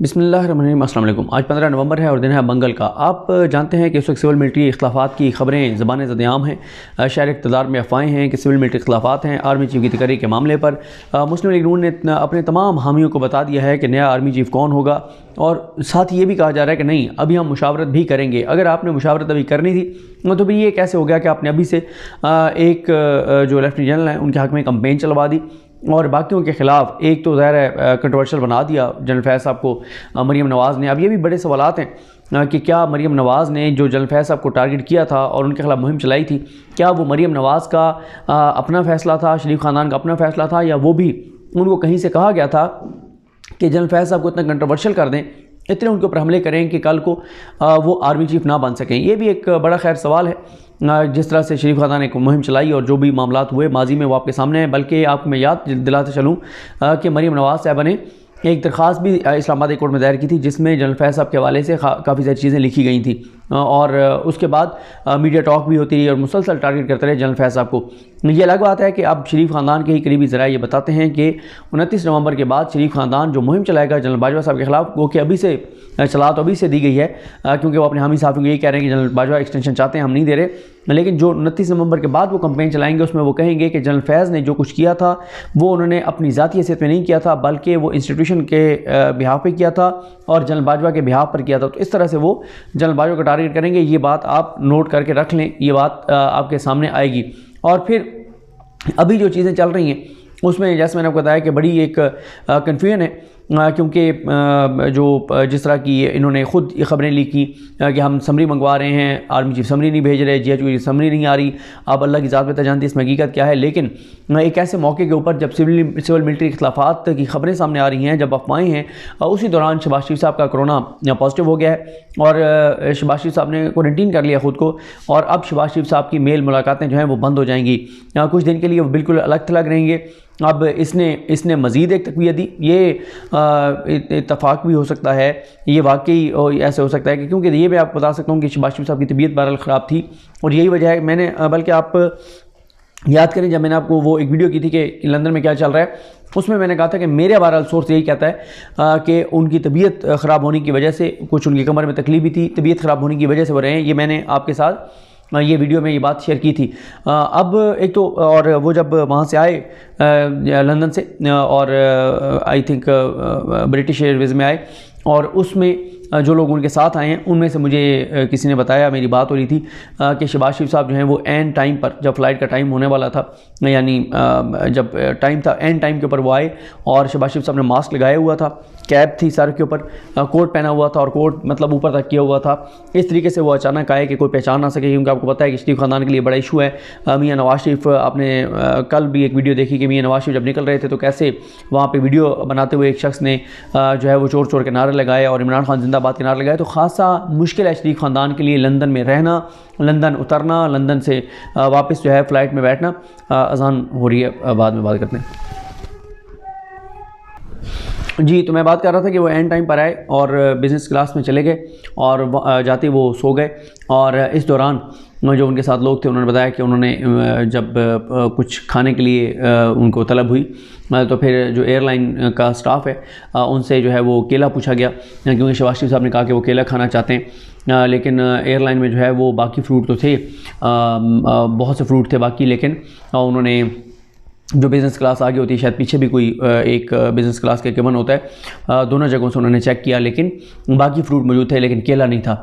बिस्मिल्लाहिर्रहमानिर्रहीम। अस्सलाम वालेकुम। आज 15 नवंबर है और दिन है मंगल का। आप जानते हैं कि इस वक्त सिविल मिलिट्री इख्तिलाफ़ात की ख़बरें ज़बान ज़द-ए-आम हैं। शहर इक़्तिदार में अफ़वाहें हैं कि सिविल मिलिट्री इख्तिलाफ़ात हैं आर्मी चीफ़ की तकरीर के मामले पर। मुस्लिम लीग नून ने अपने तमाम हामियों को बता दिया है कि नया आर्मी चीफ़ कौन होगा, और साथ ये भी कहा जा रहा है कि नहीं, अभी हम मुशावरत भी करेंगे। अगर आपने मुशावरत अभी करनी थी तो फिर ये कैसे हो गया कि आपने अभी से एक जो लेफ्टिनेंट जनरल हैं उनके हक़ में कंपेन चलवा दी और बाकियों के ख़िलाफ़ एक तो ज़ाहिर है कंट्रोवर्शियल बना दिया जनरल फैज़ साहब को मरीम नवाज़ ने। अब ये भी बड़े सवालात हैं कि क्या मरीम नवाज़ ने जो जनरल फैज़ साहब को टारगेट किया था और उनके ख़िलाफ़ मुहिम चलाई थी, क्या वो मरीम नवाज़ का अपना फ़ैसला था, शरीफ ख़ानदान का अपना फ़ैसला था, या वो भी उनको कहीं से कहा गया था कि जनरल फैज़ साहब को इतना कंट्रोवर्शियल कर दें, इतने उनके ऊपर हमले करें कि कल को वो आर्मी चीफ़ ना बन सकें। ये भी एक बड़ा खैर सवाल है। जिस तरह से शरीफ ख़ानदान ने एक मुहिम चलाई और जो भी मामलात हुए माजी में वो आपके सामने हैं। बल्कि आपको मैं याद दिलाते चलूँ कि मरीम नवाज़ साहबा ने एक दरख्वास्त भी इस्लामाबाद कोर्ट में दायर की थी जिसमें जनरल फैज़ साहब के हवाले से काफ़ी सारी चीज़ें लिखी गई थी, और उसके बाद मीडिया टॉक भी होती रही और मुसलसल टारगेट करते रहे जनरल फैज़ साहब को। ये अलग बात है कि अब शरीफ ख़ानदान के ही करीबी ज़राए ये बताते हैं कि 29 नवंबर के बाद शरीफ ख़ानदान जो मुहिम चलाएगा जनरल बाजवा साहब के ख़िलाफ़, वो कि अभी से चला तो अभी से दी गई है, क्योंकि वो अपने हामी साहब को यही कह रहे हैं कि जनरल बाजवा एक्सटेंशन चाहते हैं, हम नहीं दे रहे। लेकिन जो 29 नवंबर के बाद वो कंपेन चलाएंगे उसमें वो कहेंगे कि जनरल फैज़ ने जो कुछ किया था वो उन्होंने अपनी ज़ाती हैसियत में नहीं किया था, बल्कि वो इंस्टीट्यूशन के बिहाफ पे किया था और जनरल बाजवा के बिहाफ पर किया था। तो इस तरह से वो जनरल बाजवा को टारगेट करेंगे। ये बात आप नोट करके रख लें, ये बात आपके सामने आएगी। और फिर अभी जो चीज़ें चल रही हैं उसमें जैसे मैंने आपको बताया कि बड़ी एक कन्फ्यूजन है, क्योंकि जो जिस तरह की इन्होंने ख़ुद ये ख़बरें लीक की कि हम समरी मंगवा रहे हैं, आर्मी चीफ समरी नहीं भेज रहे, GHQ की समरी नहीं आ रही। अब अल्लाह की ज़ात बेहतर जानती है इसमें हकीकत क्या है। लेकिन एक ऐसे मौके के ऊपर जब सिविल मिलिट्री इख्तिलाफ़ात की ख़बरें सामने आ रही हैं, जब अफवाहें हैं, उसी दौरान शहबाज शरीफ साहब का कोरोना पॉजिटिव हो गया है और शहबाज शरीफ साहब ने क्वारंटीन कर लिया ख़ुद को, और अब शहबाज शरीफ साहब की मेल मुलाकातें जो हैं वो बंद हो जाएंगी। कुछ दिन के लिए वो बिल्कुल अलग थलग रहेंगे। अब इसने मज़ीद एक तक़वियत दी। ये इत्तफ़ाक़ भी हो सकता है, ये वाकई ऐसे हो सकता है कि क्योंकि ये भी आपको बता सकता हूँ कि शहबाज शरीफ साहब की तबीयत बहरहाल ख़राब थी और यही वजह है। मैंने बल्कि आप याद करें जब मैंने आपको वो एक वीडियो की थी कि लंदन में क्या चल रहा है, उसमें मैंने कहा था कि मेरे बहरहाल सोर्स यही कहता है कि उनकी तबीयत ख़राब होने की वजह से, कुछ उनकी कमर में तकलीफ भी थी, तबीयत ख़राब होने की वजह से वो रहे हैं। ये मैंने आपके साथ ये वीडियो में ये बात शेयर की थी। अब एक तो और वो जब वहाँ से आए लंदन से, और आई थिंक ब्रिटिश एयरवेज़ में आए, और उसमें जो लोग उनके साथ आए हैं उनमें से मुझे किसी ने बताया, मेरी बात हो रही थी कि शहबाज शरीफ साहब जो हैं वो एंड टाइम पर, जब फ़्लाइट का टाइम होने वाला था, यानी जब टाइम था एंड टाइम के ऊपर वो आए, और शहबाज शरीफ साहब ने मास्क लगाया हुआ था, कैप थी सर के ऊपर, कोट पहना हुआ था और कोट मतलब ऊपर तक किया हुआ था। इस तरीके से वो अचानक आए कि कोई पहचान ना सके, क्योंकि आपको पता है कि शरीफ ख़ानदान के लिए बड़ा इशू है। मियाँ नवाज़ शरीफ, आपने कल भी एक वीडियो देखी कि मियाँ नवाज़ शरीफ जब निकल रहे थे तो कैसे वहाँ पे वीडियो बनाते हुए एक शख्स ने जो है वो चोर चोर के नारे लगाए और इमरान खान जिंदाबाद के नारे लगाए। तो ख़ासा मुश्किल है शरीफ ख़ानदान के लिए लंदन में रहना, लंदन उतरना, लंदन से वापस जो है फ़्लाइट में बैठना। अज़ान हो रही है, बाद में बात करते हैं जी। तो मैं बात कर रहा था कि वो एंड टाइम पर आए और बिज़नेस क्लास में चले गए और जाते वो सो गए, और इस दौरान जो उनके साथ लोग थे उन्होंने बताया कि उन्होंने जब कुछ खाने के लिए उनको तलब हुई तो फिर जो एयरलाइन का स्टाफ है उनसे जो है वो केला पूछा गया, क्योंकि शहबाज शरीफ साहब ने कहा कि वो केला खाना चाहते हैं। लेकिन एयरलाइन में जो है वो बाकी फ्रूट तो थे, बहुत से फ्रूट थे बाकी, लेकिन उन्होंने जो बिज़नेस क्लास आगे होती है, शायद पीछे भी कोई एक बिज़नेस क्लास का केबिन होता है, दोनों जगहों से उन्होंने चेक किया, लेकिन बाकी फ्रूट मौजूद थे लेकिन केला नहीं था।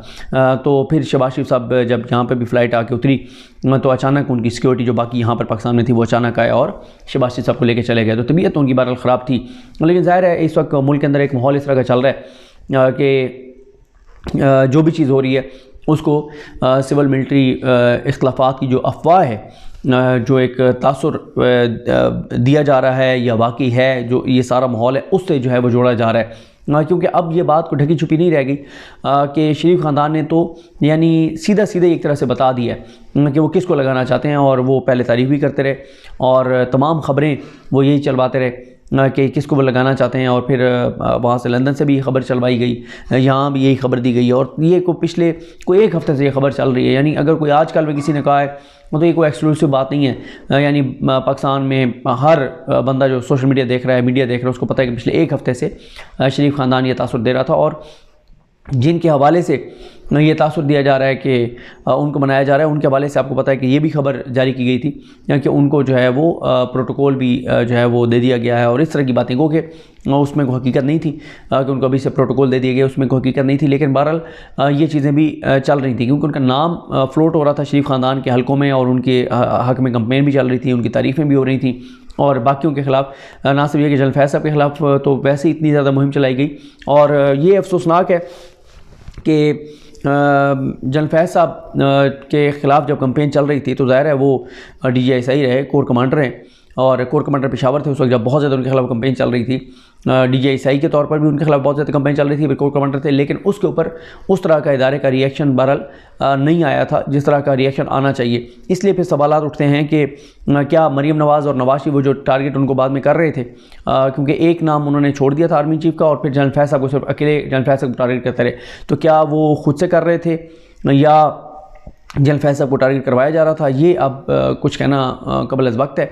तो फिर शहबाज शरीफ साहब जब यहाँ पे भी फ़्लाइट आके उतरी तो अचानक उनकी सिक्योरिटी जो बाकी यहाँ पर पाकिस्तान में थी वो अचानक आए और शहबाज शरीफ साहब को लेकर चले गए। तो तबीयत तो उनकी बहरहाल ख़राब थी, लेकिन ज़ाहिर है इस वक्त मुल्क के अंदर एक माहौल इस तरह का चल रहा है कि जो भी चीज़ हो रही है उसको सिविल मिलिट्री इख्तिलाफ़ात की जो अफवाह है, जो एक तासुर दिया जा रहा है या वाकई है, जो ये सारा माहौल है उससे जो है वो जोड़ा जा रहा है। क्योंकि अब ये बात को ढकी छुपी नहीं रह गई कि शरीफ ख़ानदान ने तो यानी सीधा एक तरह से बता दिया है कि वो किसको लगाना चाहते हैं, और वो पहले तारीफ़ भी करते रहे और तमाम ख़बरें वो यही चलवाते रहे कि किसको वो लगाना चाहते हैं, और फिर वहाँ से लंदन से भी खबर चलवाई गई, यहाँ भी यही खबर दी गई, और ये पिछले कोई एक हफ़्ते से ये खबर चल रही है। यानी अगर कोई आजकल में किसी ने कहा है तो ये कोई एक्सक्लूसिव बात नहीं है। यानी पाकिस्तान में हर बंदा जो सोशल मीडिया देख रहा है, मीडिया देख रहा है, उसको पता है कि पिछले एक हफ़्ते से शरीफ ख़ानदान ये तासुर दे रहा था, और जिनके हवाले से ये तासुर दिया जा रहा है कि उनको मनाया जा रहा है, उनके हवाले से आपको पता है कि ये भी खबर जारी की गई थी कि उनको जो है वो प्रोटोकॉल भी जो है वो दे दिया गया है, और इस तरह की बातें को कि उसमें कोई हकीकत नहीं थी कि उनको अभी से प्रोटोकॉल दे दिया गया, उसमें कोई हकीकत नहीं थी। लेकिन बहरहाल ये चीज़ें भी चल रही थी क्योंकि उनका नाम फ्लोट हो रहा था शरीफ ख़ानदान के हलकों में, और उनके हक़ में कंपेन भी चल रही थी, उनकी तारीफ़ें भी हो रही थी, और बाकियों के ख़िलाफ़ ना सिर्फ ये कि जनरल फैज़ साहब के ख़िलाफ़ तो वैसे ही इतनी ज़्यादा मुहिम चलाई गई। और ये अफसोसनाक है कि जनरल फैज़ साहब के ख़िलाफ़ जब कंपेन चल रही थी तो ज़ाहिर है वो DGISI रहे, कोर कमांडर हैं, और कोर कमांडर पेशावर थे उस वक्त जब बहुत ज़्यादा उनके खिलाफ कंपेन चल रही थी। DGISI के तौर पर भी उनके खिलाफ बहुत ज़्यादा कंपेन चल रही थी, फिर कोर कमांडर थे, लेकिन उसके ऊपर उस तरह का इदारे का रिएक्शन बहरहाल नहीं आया था जिस तरह का रिएक्शन आना चाहिए। इसलिए फिर सवालात उठते हैं कि क्या मरीम नवाज़ और नवाज शरीफ वो जो टारगेट उनको बाद में कर रहे थे, क्योंकि एक नाम उन्होंने छोड़ दिया था आर्मी चीफ का, और फिर जनरल फैज़ साहब को सिर्फ अकेले जनरल फैज़ साहब को टारगेट करते रहे, तो क्या वो खुद से कर रहे थे या जनरल फैज़ साहब को टारगेट करवाया जा रहा था? ये अब कुछ कहना कबल अज़ वक्त है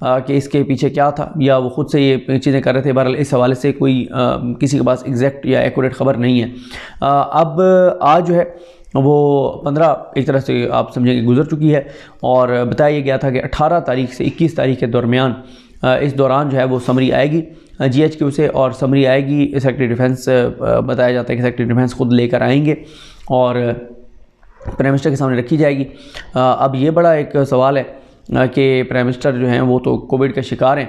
कि इसके पीछे क्या था, या वो ख़ुद से ये चीज़ें कर रहे थे। बहरहाल इस हवाले से कोई किसी के पास एग्जैक्ट या एक्यूरेट ख़बर नहीं है। अब आज जो है वो 15 एक तरह से आप समझेंगे गुजर चुकी है, और बताया गया था कि 18 तारीख से 21 तारीख के दरमियान इस दौरान जो है वो समरी आएगी GHQ से, और समरी आएगी सेक्रेटरी डिफेंस, बताया जाता है कि सेक्रेटरी डिफेंस ख़ुद लेकर आएंगे और प्राइम मिनिस्टर के सामने रखी जाएगी। अब ये बड़ा एक सवाल है कि प्राइम मिनिस्टर जो हैं वो तो कोविड के शिकार हैं,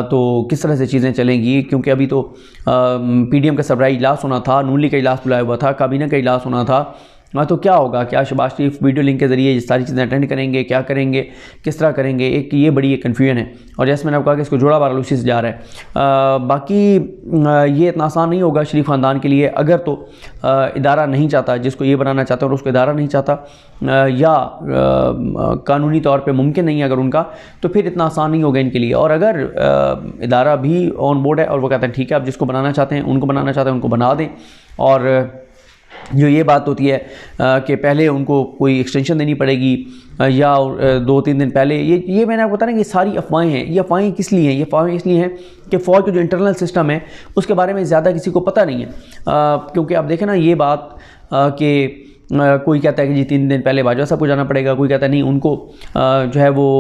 तो किस तरह से चीज़ें चलेंगी, क्योंकि अभी तो PDM का सरबराही इजलास होना था, नून लीग का इजलास बुलाया हुआ था, काबीना का इजलास होना था, तो क्या होगा? क्या शहबाज शरीफ वीडियो लिंक के ज़रिए ये सारी चीज़ें अटेंड करेंगे, क्या करेंगे, किस तरह करेंगे? एक ये बड़ी एक कन्फ्यूजन है, और जैसे मैंने आपको कहा कि इसको जोड़ा बहरहाल उसी से जा रहा है। बाकी ये इतना आसान नहीं होगा शरीफ ख़ानदान के लिए, अगर तो इदारा नहीं चाहता, जिसको ये बनाना चाहता है और उसको इदारा नहीं चाहता, या कानूनी तौर पर मुमकिन नहीं है अगर उनका, तो फिर इतना आसान नहीं होगा इनके लिए। और अगर इदारा भी ऑन बोर्ड है और वो कहते हैं ठीक है आप जिसको बनाना चाहते हैं, उनको बनाना चाहते हैं, उनको बना दें, और जो ये बात होती है कि पहले उनको कोई एक्सटेंशन देनी पड़ेगी या 2-3 दिन पहले, ये मैंने आपको बताया ना कि सारी अफवाहें हैं। ये अफवाहें किस लिए हैं? ये अफवाहें इसलिए हैं कि फ़ौज का जो इंटरनल सिस्टम है उसके बारे में ज़्यादा किसी को पता नहीं है, क्योंकि आप देखें ना ये बात कि कोई कहता है कि जी 3 दिन पहले बाजवा साहब को जाना पड़ेगा, कोई कहता है नहीं उनको जो है वो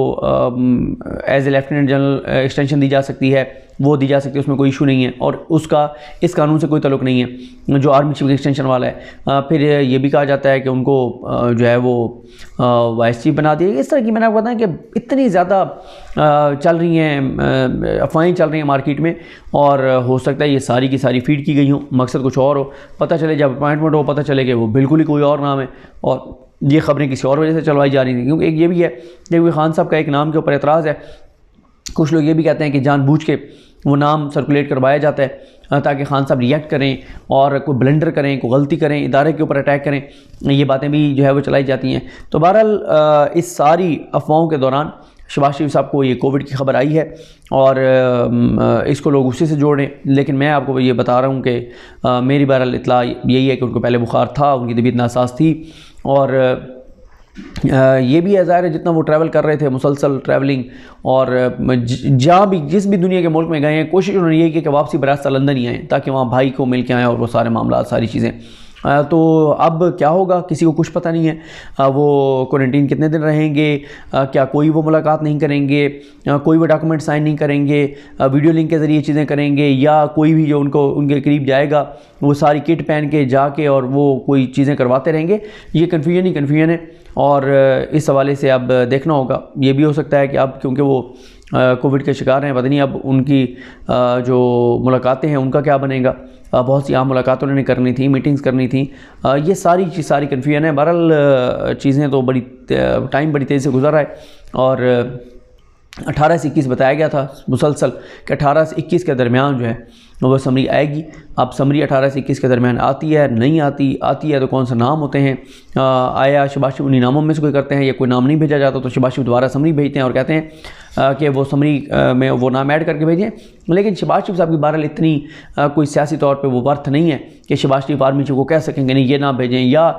as a lieutenant general extension दी जा सकती है, वो दी जा सकती है, उसमें कोई इशू नहीं है, और उसका इस कानून से कोई ताल्लुक़ नहीं है जो आर्मी चीफ एक्सटेंशन वाला है। फिर ये भी कहा जाता है कि उनको जो है वो वाइस चीफ बना दिए। इस तरह की मैंने आपको बताया कि इतनी ज़्यादा चल रही हैं अफवाहें चल रही हैं मार्केट में, और हो सकता है ये सारी की सारी फीड की गई हों, मकसद कुछ और हो, पता चले जब अपॉइंटमेंट हो पता चले कि वो बिल्कुल ही कोई और नाम है, और ये खबरें किसी और वजह से चलवाई जा रही थी। क्योंकि एक ये भी है कि खान साहब का एक नाम के ऊपर एतराज़ है, कुछ लोग ये भी कहते हैं कि जानबूझ के वो नाम सर्कुलेट करवाया जाता है ताकि खान साहब रिएक्ट करें और कोई ब्लंडर करें, कोई गलती करें, इदारे के ऊपर अटैक करें, ये बातें भी जो है वो चलाई जाती हैं। तो बहरहाल इस सारी अफवाहों के दौरान शहबाज शरीफ साहब को ये कोविड की खबर आई है, और इसको लोग उसी से जोड़ रहे हैं। लेकिन मैं आपको ये बता रहा हूँ कि मेरी बहरहाल इत्तला यही है कि उनको पहले बुखार था, उनकी तबीयत नासाज थी, और ये भी ज़ाहिर है जितना वो ट्रैवल कर रहे थे, मुसलसल ट्रैवलिंग, और जहाँ भी जिस भी दुनिया के मुल्क में गए हैं, कोशिश उन्होंने ये की कि वापसी बरास्ता लंदन ही आएँ ताकि वहाँ भाई को मिल के आएँ, और वो सारे मामला सारी चीज़ें। तो अब क्या होगा किसी को कुछ पता नहीं है। वो क्वारंटीन कितने दिन रहेंगे, क्या कोई वो मुलाकात नहीं करेंगे, कोई वो डॉक्यूमेंट साइन नहीं करेंगे, वीडियो लिंक के ज़रिए चीज़ें करेंगे, या कोई भी जो उनको उनके करीब जाएगा वो सारी किट पहन के जाके और वो कोई चीज़ें करवाते रहेंगे। ये कन्फ्यूजन ही कन्फ्यूजन है, और इस हवाले से अब देखना होगा। ये भी हो सकता है कि अब क्योंकि वो कोविड के शिकार हैं, पता नहीं अब उनकी जो मुलाकातें हैं उनका क्या बनेगा। बहुत सी आम मुलाकात उन्होंने करनी थी, मीटिंग्स करनी थी, ये सारी कन्फ्यूजन है। बहरहाल चीज़ें तो टाइम बड़ी तेज़ी से गुजर रहा है, और 18 से 21 बताया गया था मुसलसल कि 18 से 21 के दरमियान जो है वो समरी आएगी। अब समरी 18 से 21 के दरमियान आती है, नहीं आती है तो कौन सा नाम होते हैं, आया शहबाज शरीफ उन्हीं नामों में से कोई करते हैं, या कोई नाम नहीं भेजा जाता तो शहबाज शरीफ दोबारा समरी भेजते हैं और कहते हैं कि वो समरी में वो नाम ऐड करके भेजें। लेकिन शहबाज शरीफ साहब की बहरहाल इतनी कोई सियासी तौर पे वो वर्थ नहीं है कि शहबाज शरीफ आर्मी चीफ को कह सकेंगे नहीं ये ना भेजें, या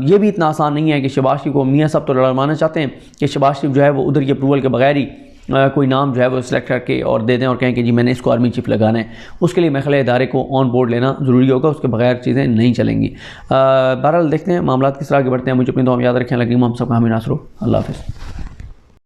ये भी इतना आसान नहीं है कि शहबाज शरीफ को मियाँ साहब तो लड़वाना चाहते हैं कि शहबाज शरीफ जो है वो उधर की अप्रूवल के बगैर ही कोई नाम जो है वो सिलेक्ट करके और दे दें और कहें कि जी मैंने इसको आर्मी चीफ लगाना है। उसके लिए महकमा इदारे को ऑन बोर्ड लेना ज़रूरी होगा, उसके बगैर चीज़ें नहीं चलेंगी। बहरहाल देखते हैं मामला किस तरह आगे बढ़ते हैं। मुझे अपनी दुआ में याद रखें। लगी हम सबका हमें नासर हो। अल्लाह हाफ़िज़।